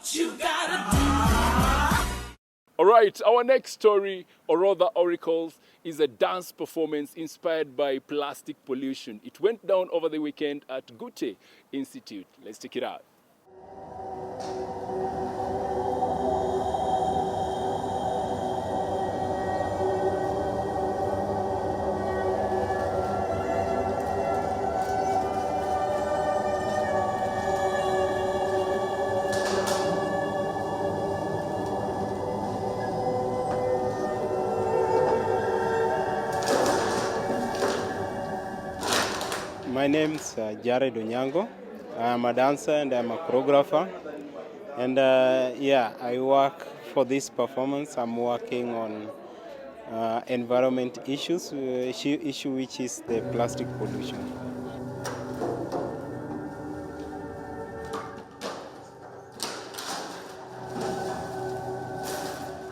what you gotta do. All right, our next story, Orodha Oracles, is a dance performance inspired by plastic pollution. It went down over the weekend at Gute Institute. Let's check it out. My name's Jared Onyango. I'm a dancer and I'm a choreographer. And I work for this performance. I'm working on environment issues, issue which is the plastic pollution.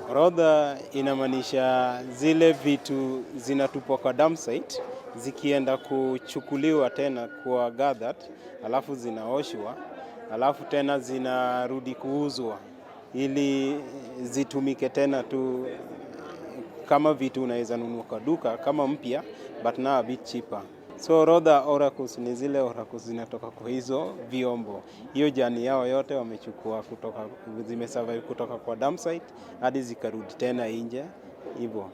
Orodha inamaanisha zile vitu zinatupwa kwa dump site zikienda kuchukuliwa tena kwa gathered, alafu zinaoshwa, alafu tena zinarudi kuuzwa ili zitumike tena tu kama vitu unaweza nunua kwa duka kama mpya but now a bit cheaper. So Orodha Oracles ni zile oracles zinatoka kwa hizo vyombo. Hiyo jani yao yote wamechukua kutoka, zimesurvive kutoka kwa dump site hadi zikarudi tena nje hivyo.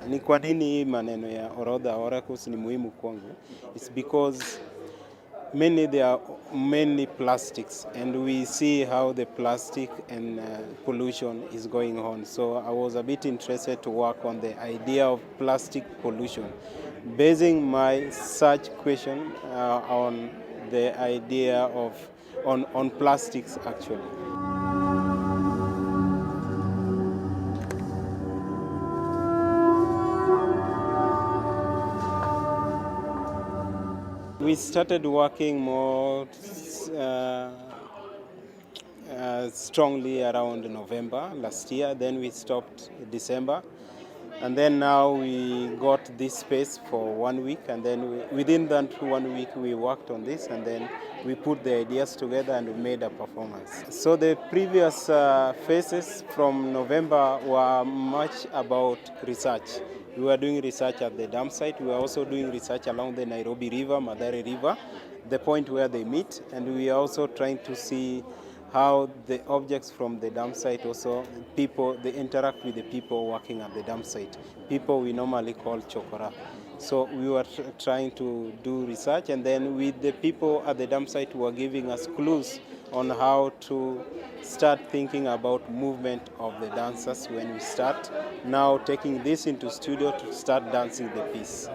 Ni kwa nini hii maneno ya Orodha Oracles ni muhimu kwangu? It's because there are many plastics and we see how the plastic and pollution is going on. So I was a bit interested to work on the idea of plastic pollution, basing my search question on the idea of on plastics actually. We started working more strongly around November last year, then we stopped December, and then now we got this space for 1 week, and then within that 1 week we worked on this, and then we put the ideas together and we made a performance. So the previous phases from November were much about research. We were doing research at the dam site. We were also doing research along the Nairobi River, Madare River, the point where they meet. And we are also trying to see how the objects from the dam site also, people, they interact with the people working at the dam site. People we normally call chokora. So we were trying to do research, and then with the people at the dam site who were giving us clues on how to start thinking about movement of the dancers when we start now taking this into studio to start dancing the piece.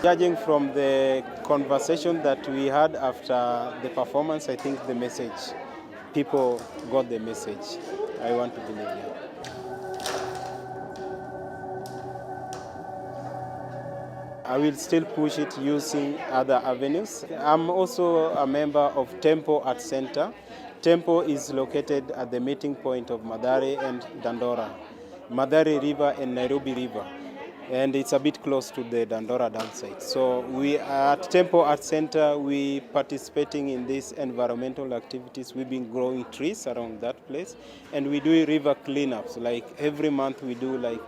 Judging from the conversation that we had after the performance, I think the message, people got the message. I want to believe that. I will still push it using other avenues. I'm also a member of Tempo Art Center. Tempo is located at the meeting point of Madare and Dandora, Madare River and Nairobi River. And it's a bit close to the Dandora dam site. So we at Tempo Art Center, we participating in these environmental activities. We've been growing trees around that place, and we do river cleanups. Like every month we do like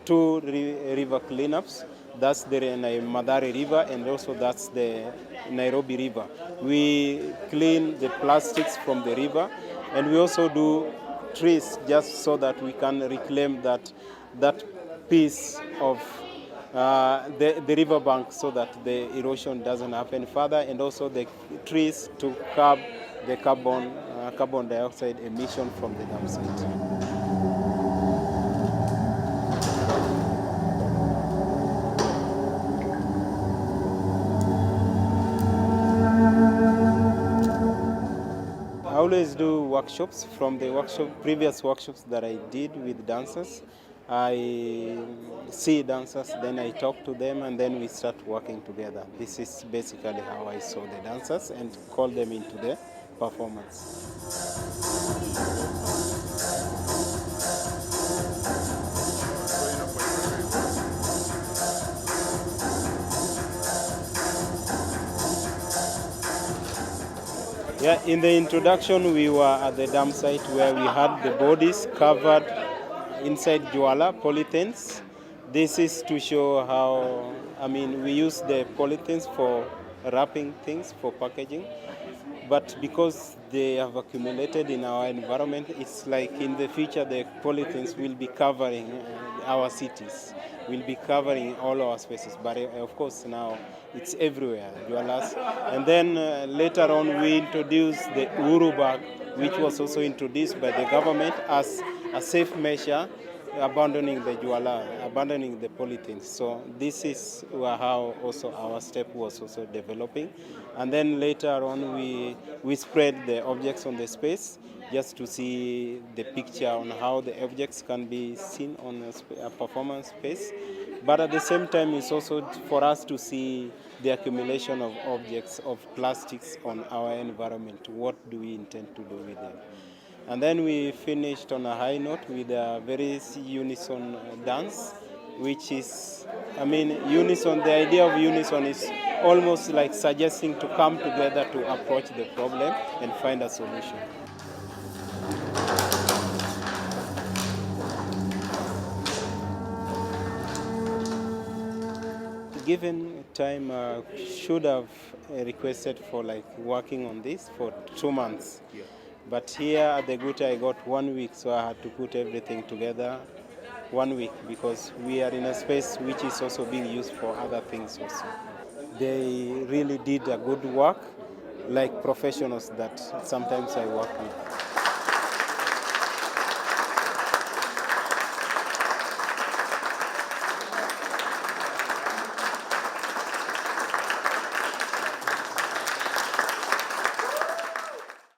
2 river cleanups. That's the Madare River, and also that's the Nairobi River. We clean the plastics from the river, and we also do trees just so that we can reclaim that piece of the riverbank so that the erosion doesn't happen further, and also the trees to curb the carbon dioxide emission from the dam site. I always do workshops. From the previous workshops that I did with dancers, I see dancers, then I talk to them, and then we start working together. This is basically how I saw the dancers and call them into the performance. Yeah, in the introduction, we were at the dam site where we had the bodies covered inside Juala polythenes. This is to show how, we use the polythenes for wrapping things, for packaging. But because they have accumulated in our environment, it's like in the future the polythenes will be covering our cities, will be covering all our spaces. But of course now it's everywhere, Jualas. And then later on we introduced the Uru bag, which was also introduced by the government as a safe measure, abandoning the Juala, abandoning the polythenes. So this is how also our step was also developing. And then later on we spread the objects on the space just to see the picture on how the objects can be seen on a performance space. But at the same time, it's also for us to see the accumulation of objects, of plastics on our environment. What do we intend to do with them? And then we finished on a high note with a very unison dance, which is, unison, the idea of unison is almost like suggesting to come together to approach the problem and find a solution. Given time, should have requested for working on this for 2 months. Yeah. But here at the Guta I got 1 week, so I had to put everything together 1 week because we are in a space which is also being used for other things also. They really did a good work, like professionals that sometimes I work with.